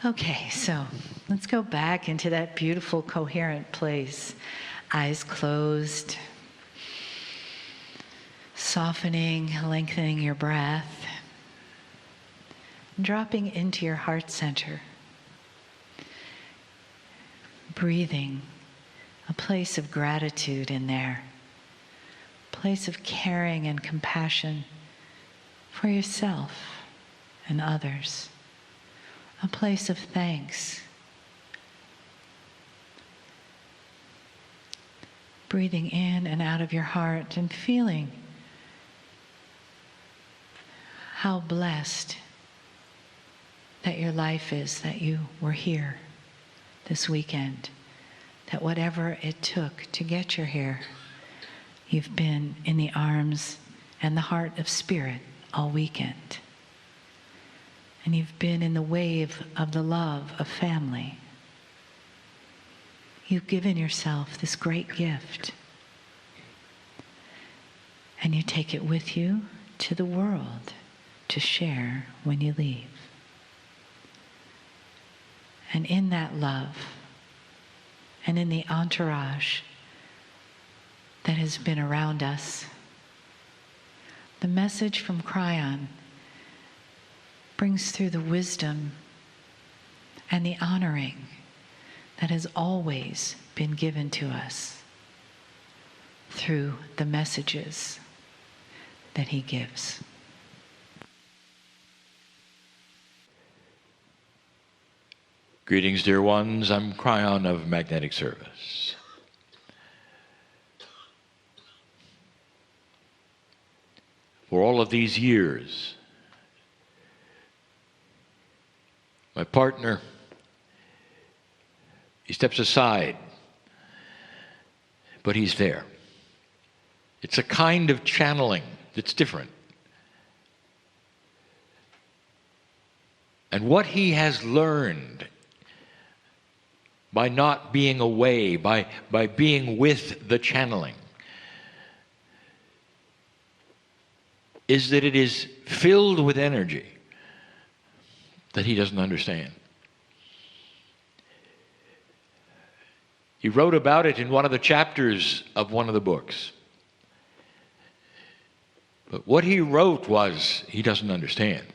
Okay, so let's go back into that beautiful, coherent place. Eyes closed, softening, lengthening your breath, dropping into your heart center, breathing a place of gratitude in there, a place of caring and compassion for yourself and others. A place of thanks. Breathing in and out of your heart and feeling how blessed that your life is, that you were here this weekend, that whatever it took to get you here, you've been in the arms and the heart of Spirit all weekend. And you've been in the wave of the love of family. You've given yourself this great gift. And you take it with you to the world to share when you leave. And in that love, and in the entourage that has been around us, the message from Kryon brings through the wisdom and the honoring that has always been given to us through the messages that he gives. Greetings, dear ones. I'm Kryon of Magnetic Service. For all of these years, my partner, he steps aside, but he's there. It's a kind of channeling that's different. And what he has learned by not being away, by being with the channeling, is that it is filled with energy that he doesn't understand. He wrote about it in one of the chapters of one of the books. But what he wrote was, he doesn't understand.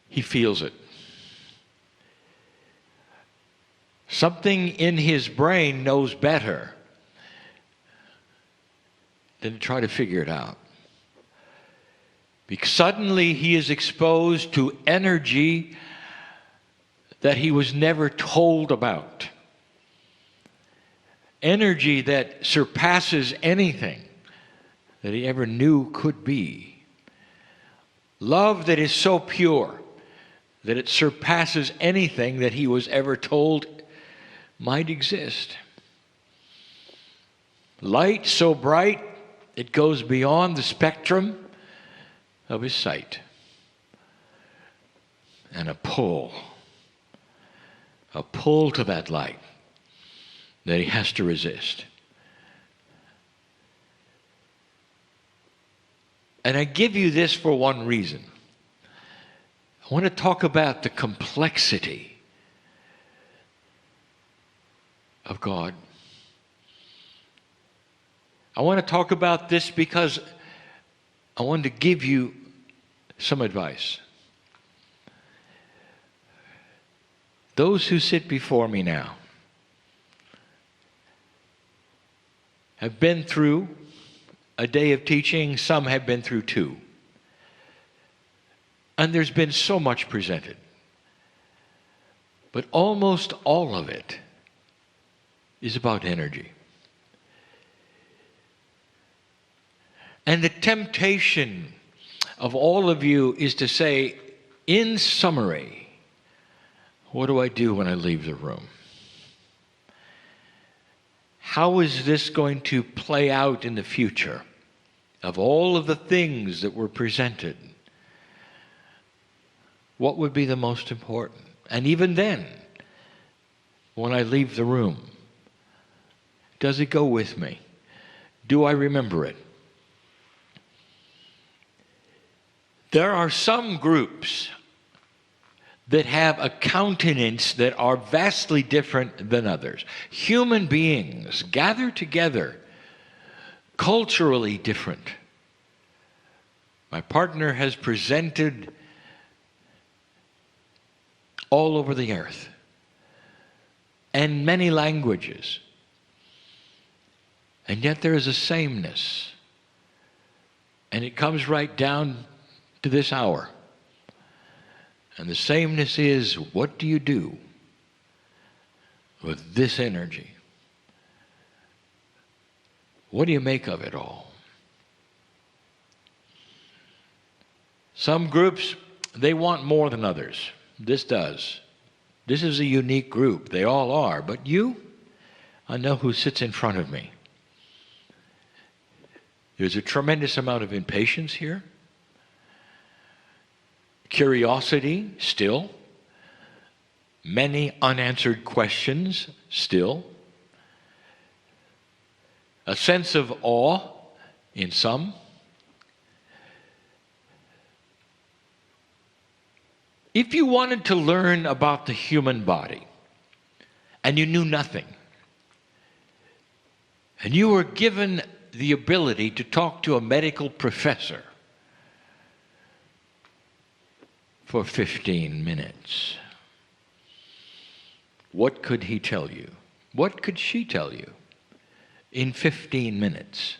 He feels it. Something in his brain knows better than to try to figure it out. Because suddenly he is exposed to energy that he was never told about. Energy that surpasses anything that he ever knew could be. Love that is so pure that it surpasses anything that he was ever told might exist. Light so bright it goes beyond the spectrum of his sight. And a pull to that light that he has to resist. And I give you this for one reason. I want to talk about the complexity of God. I want to talk about this because I want to give you some advice. Those who sit before me now have been through a day of teaching. Some have been through two. And there's been so much presented. But almost all of it is about energy. And the temptation of all of you is to say, in summary, what do I do when I leave the room? How is this going to play out in the future of all of the things that were presented? What would be the most important? And even then, when I leave the room, does it go with me? Do I remember it? There are some groups that have a countenance that are vastly different than others. Human beings gather together, culturally different. My partner has presented all over the earth and many languages. And yet there is a sameness. And it comes right down to this hour. And the sameness is, what do you do with this energy? What do you make of it all? Some groups, they want more than others. This does. This is a unique group. They all are. But you, I know who sits in front of me. There's a tremendous amount of impatience here. Curiosity, still. Many unanswered questions, still. A sense of awe in some. If you wanted to learn about the human body and you knew nothing, and you were given the ability to talk to a medical professor for 15 minutes, what could he tell you? What could she tell you in 15 minutes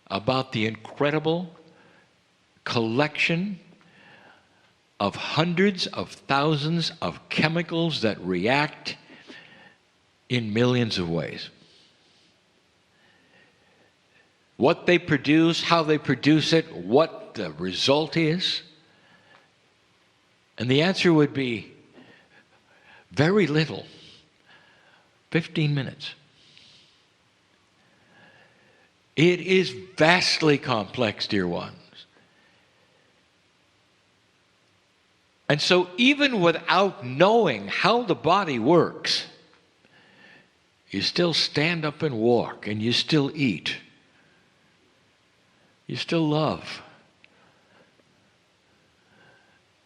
about the incredible collection of hundreds of thousands of chemicals that react in millions of ways? What they produce, how they produce it, what the result is? And the answer would be very little. 15 minutes. It is vastly complex, dear ones. And so even without knowing how the body works, you still stand up and walk, and you still eat. You still love.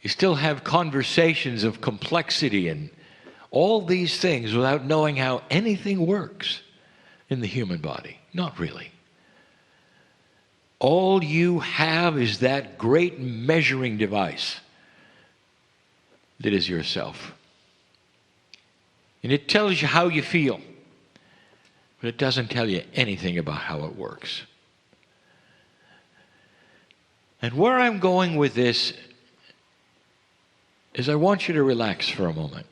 You still have conversations of complexity and all these things without knowing how anything works in the human body. Not really. All you have is that great measuring device that is yourself. And it tells you how you feel, but it doesn't tell you anything about how it works. And where I'm going with this is I want you to relax for a moment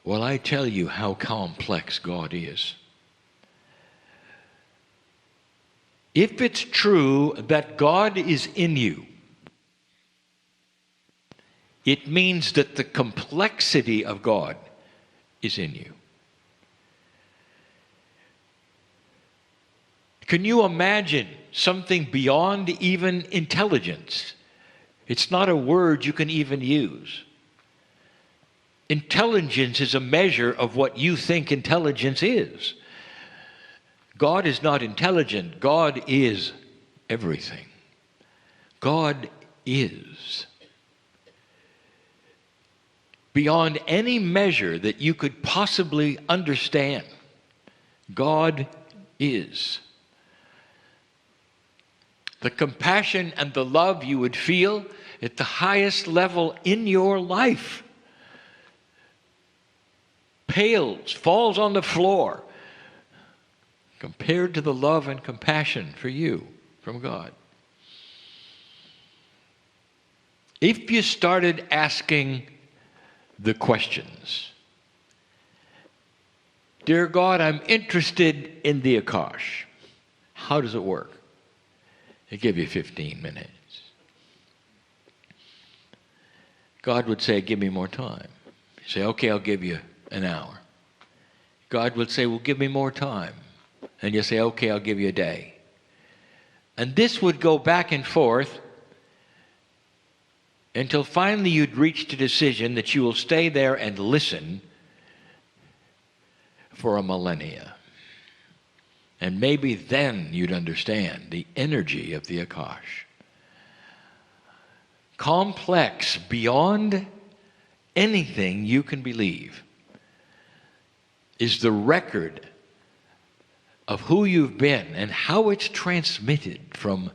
while I tell you how complex God is. If it's true that God is in you, it means that the complexity of God is in you. Can you imagine something beyond even intelligence? It's not a word you can even use. Intelligence is a measure of what you think intelligence is. God is not intelligent. God is everything. God is. Beyond any measure that you could possibly understand, God is. The compassion and the love you would feel at the highest level in your life pales, falls on the floor compared to the love and compassion for you from God. If you started asking the questions, dear God, I'm interested in the Akash. How does it work? They give you 15 minutes. God would say, give me more time. You say, okay, I'll give you an hour. God would say, well, give me more time. And you say, okay, I'll give you a day. And this would go back and forth until finally you'd reached a decision that you will stay there and listen for a millennia. And maybe then you'd understand the energy of the Akash. complex beyond anything you can believe, is the record of who you've been and how it's transmitted from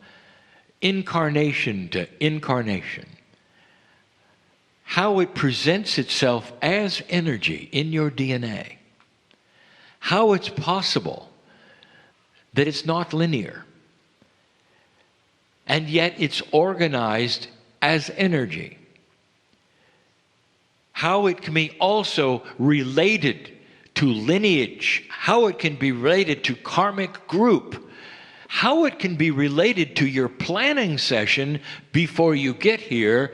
incarnation to incarnation. How it presents itself as energy in your DNA. How it's possible that it's not linear, and yet it's organized as energy. How it can be also related to lineage, how it can be related to karmic group, how it can be related to your planning session before you get here,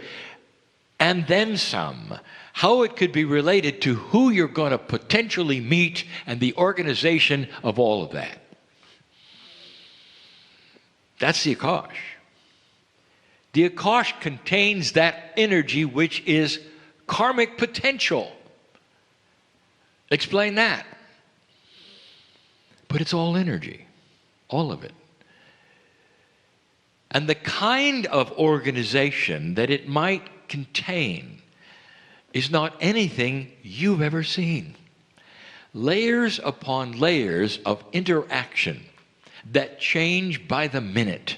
and then some. How it could be related to who you're going to potentially meet and the organization of all of that. That's the Akash. The Akash contains that energy which is karmic potential. Explain that. But it's all energy, all of it. And the kind of organization that it might contain is not anything you've ever seen. Layers upon layers of interaction that change by the minute,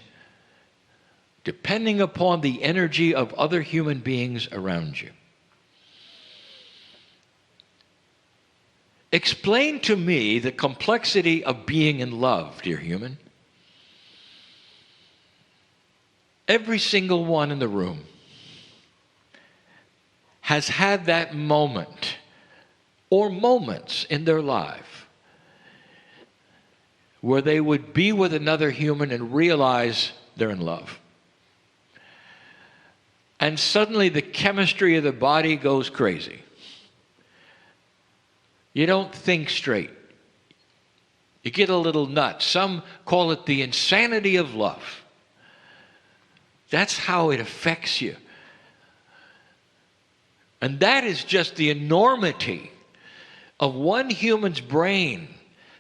depending upon the energy of other human beings around you. Explain to me the complexity of being in love, dear human. Every single one in the room has had that moment or moments in their life where they would be with another human and realize they're in love. And suddenly the chemistry of the body goes crazy. You don't think straight. You get a little nuts. Some call it the insanity of love. That's how it affects you. And that is just the enormity of one human's brain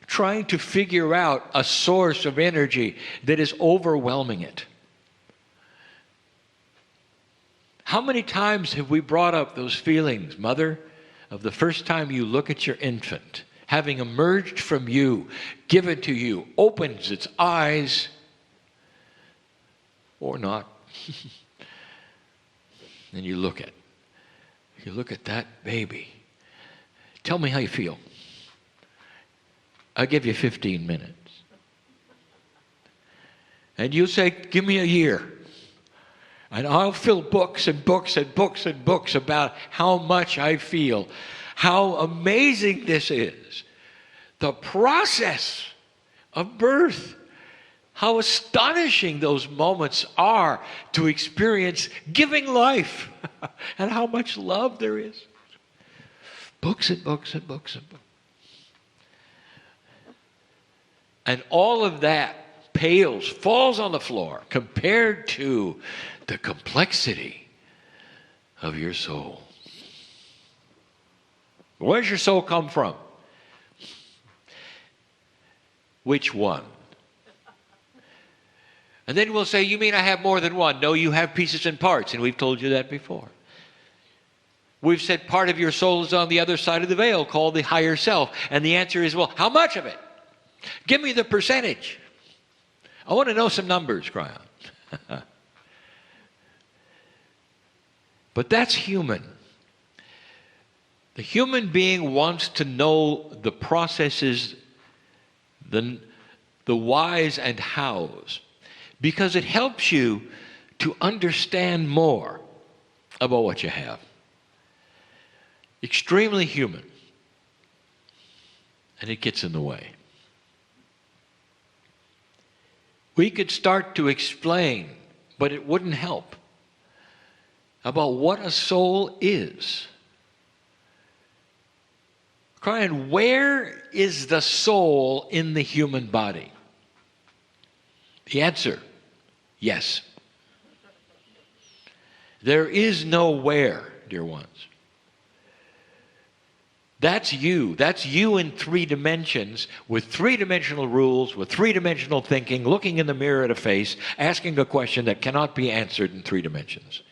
trying to figure out a source of energy that is overwhelming it. How many times have we brought up those feelings, Mother, of the first time you look at your infant, having emerged from you, given to you, opens its eyes, or not, and you look at that baby. Tell me how you feel. I'll give you 15 minutes. And you say, give me a year. And I'll fill books and books and books and books about how much I feel, how amazing this is. The process of birth, how astonishing those moments are to experience giving life, and how much love there is. Books and books and books and books. And all of that falls on the floor compared to the complexity of your soul. Where's your soul come from? Which one? And then we'll say, you mean I have more than one? No, you have pieces and parts, and we've told you that before. We've said part of your soul is on the other side of the veil, called the higher self. And the answer is, well, how much of it? Give me the percentage. I want to know some numbers, Kryon. But that's human. The human being wants to know the processes, the whys and hows, because it helps you to understand more about what you have. Extremely human. And it gets in the way. We could start to explain, but it wouldn't help, about what a soul is. Kryon, where is the soul in the human body? The answer, yes. There is no where, dear ones. That's you. That's you in 3 dimensions, with 3-dimensional rules, with 3-dimensional thinking, looking in the mirror at a face, asking a question that cannot be answered in 3 dimensions.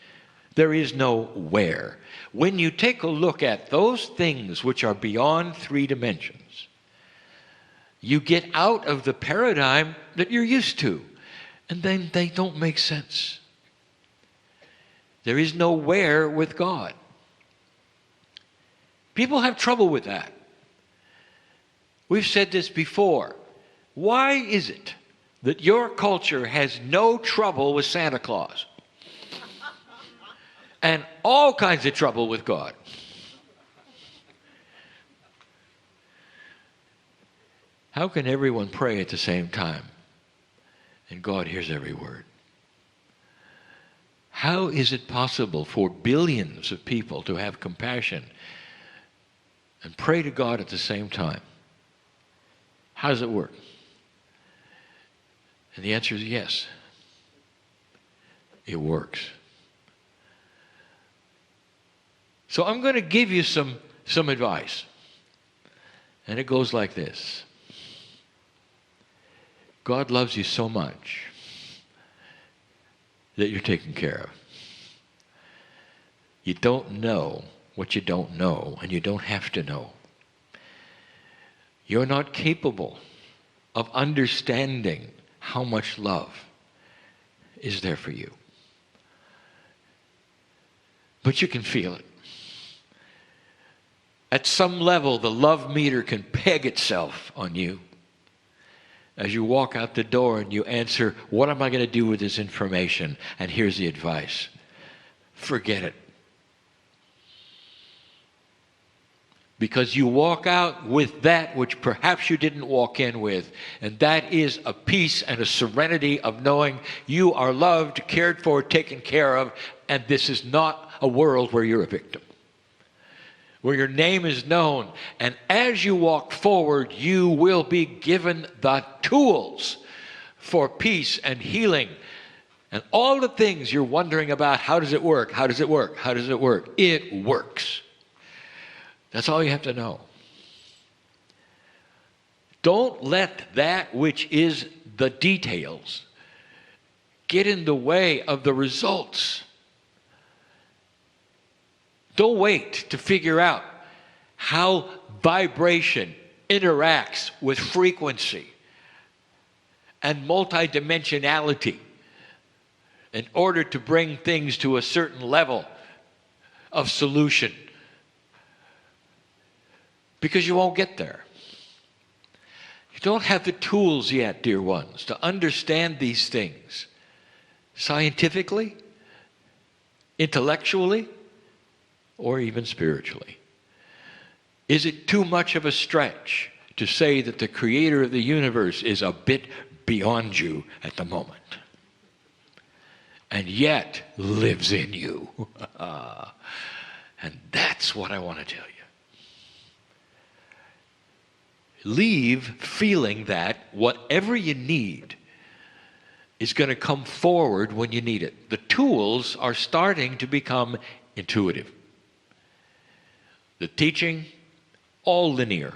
There is no where. When you take a look at those things which are beyond 3 dimensions, you get out of the paradigm that you're used to, and then they don't make sense. There is no where with God. People have trouble with that. We've said this before. Why is it that your culture has no trouble with Santa Claus and all kinds of trouble with God? How can everyone pray at the same time and God hears every word? How is it possible for billions of people to have compassion and pray to God at the same time? How does it work? And the answer is yes. It works. So I'm going to give you some advice. And it goes like this. God loves you so much that you're taken care of. You don't know what you don't know, and you don't have to know. You're not capable of understanding how much love is there for you. But you can feel it. At some level, the love meter can peg itself on you. As you walk out the door and you answer, what am I going to do with this information? And here's the advice. Forget it. Because you walk out with that which perhaps you didn't walk in with. And that is a peace and a serenity of knowing you are loved, cared for, taken care of. And this is not a world where you're a victim, where your name is known. And as you walk forward, you will be given the tools for peace and healing. And all the things you're wondering about, how does it work? How does it work? How does it work? It works. That's all you have to know. Don't let that which is the details get in the way of the results. Don't wait to figure out how vibration interacts with frequency and multidimensionality in order to bring things to a certain level of solution. Because you won't get there. You don't have the tools yet, dear ones, to understand these things scientifically, intellectually, or even spiritually. Is it too much of a stretch to say that the creator of the universe is a bit beyond you at the moment, and yet lives in you? And that's what I want to tell you. Leave feeling that whatever you need is going to come forward when you need it. The tools are starting to become intuitive. The teaching, all linear.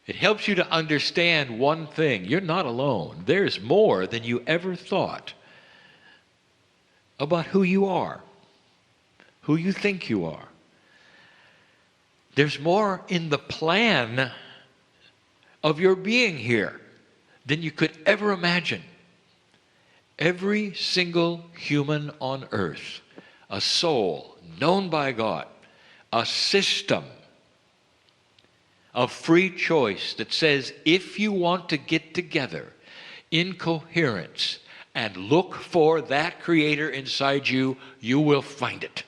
It helps you to understand one thing. You're not alone. There's more than you ever thought about who you are, who you think you are. There's more in the plan of your being here than you could ever imagine. Every single human on earth, a soul known by God, a system of free choice that says if you want to get together in coherence and look for that creator inside you, you will find it.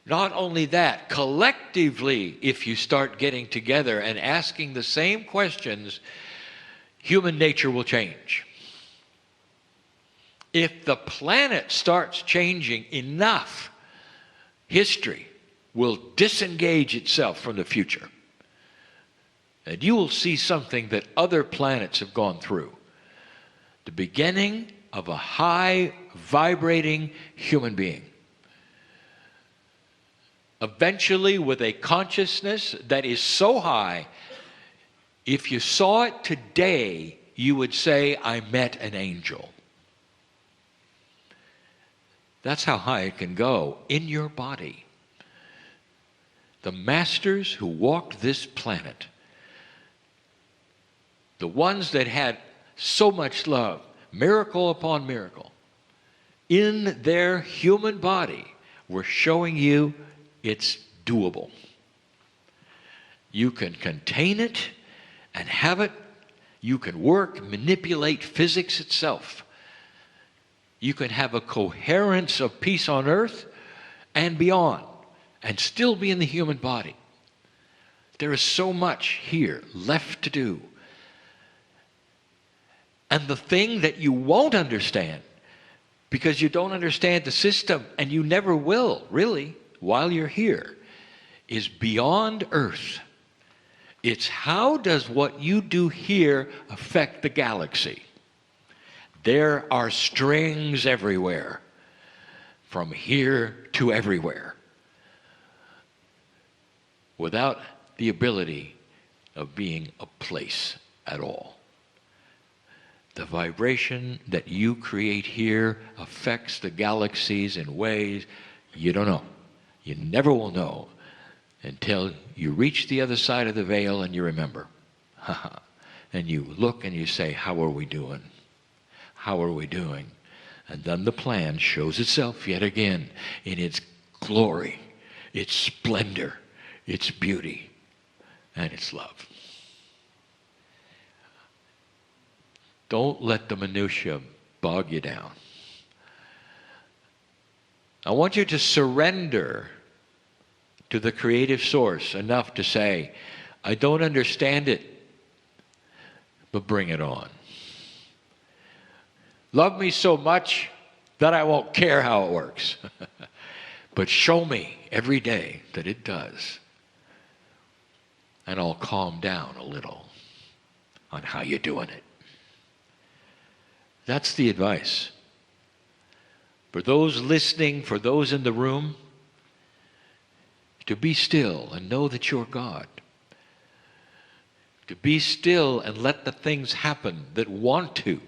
Not only that, collectively, if you start getting together and asking the same questions, human nature will change. If the planet starts changing enough, history will disengage itself from the future. And you will see something that other planets have gone through. The beginning of a high vibrating human being. Eventually with a consciousness that is so high, if you saw it today, you would say, I met an angel. That's how high it can go in your body. The masters who walked this planet, the ones that had so much love, miracle upon miracle, in their human body, were showing you it's doable. You can contain it and have it. You can work, manipulate physics itself. You can have a coherence of peace on earth and beyond, and still be in the human body. There is so much here left to do. And the thing that you won't understand, because you don't understand the system, and you never will, really, while you're here, is beyond earth. It's how does what you do here affect the galaxy? There are strings everywhere, from here to everywhere, without the ability of being a place at all. The vibration that you create here affects the galaxies in ways you don't know. You never will know until you reach the other side of the veil and you remember. And you look and you say, how are we doing? How are we doing? And then the plan shows itself yet again in its glory, its splendor, its beauty, and its love. Don't let the minutiae bog you down. I want you to surrender to the creative source enough to say, I don't understand it, but bring it on. Love me so much that I won't care how it works. But show me every day that it does. And I'll calm down a little on how you're doing it. That's the advice. For those listening, for those in the room, to be still and know that you're God. To be still and let the things happen that want to.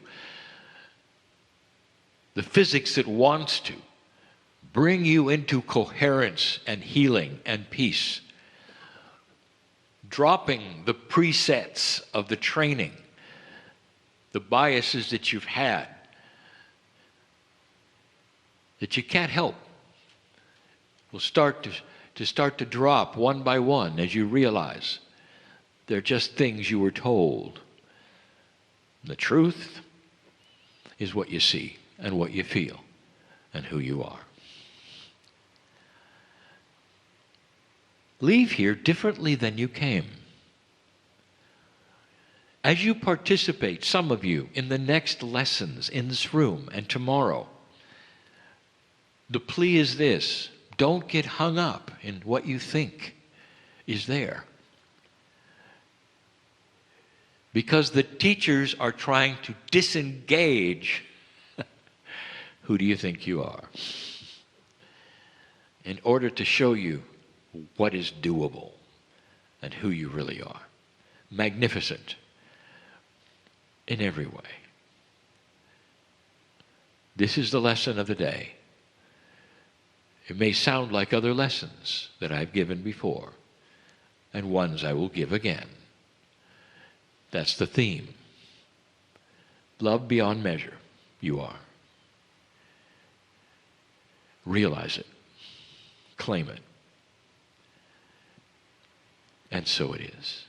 The physics that wants to bring you into coherence and healing and peace. Dropping the presets of the training, the biases that you've had, that you can't help, will start to drop one by one as you realize they're just things you were told. The truth is what you see and what you feel and who you are. Leave here differently than you came. As you participate, some of you, in the next lessons in this room and tomorrow, the plea is this: don't get hung up in what you think is there. Because the teachers are trying to disengage who do you think you are, in order to show you what is doable and who you really are. Magnificent in every way. This is the lesson of the day. It may sound like other lessons that I've given before, and ones I will give again. That's the theme. Love beyond measure, you are. Realize it. Claim it. And so it is.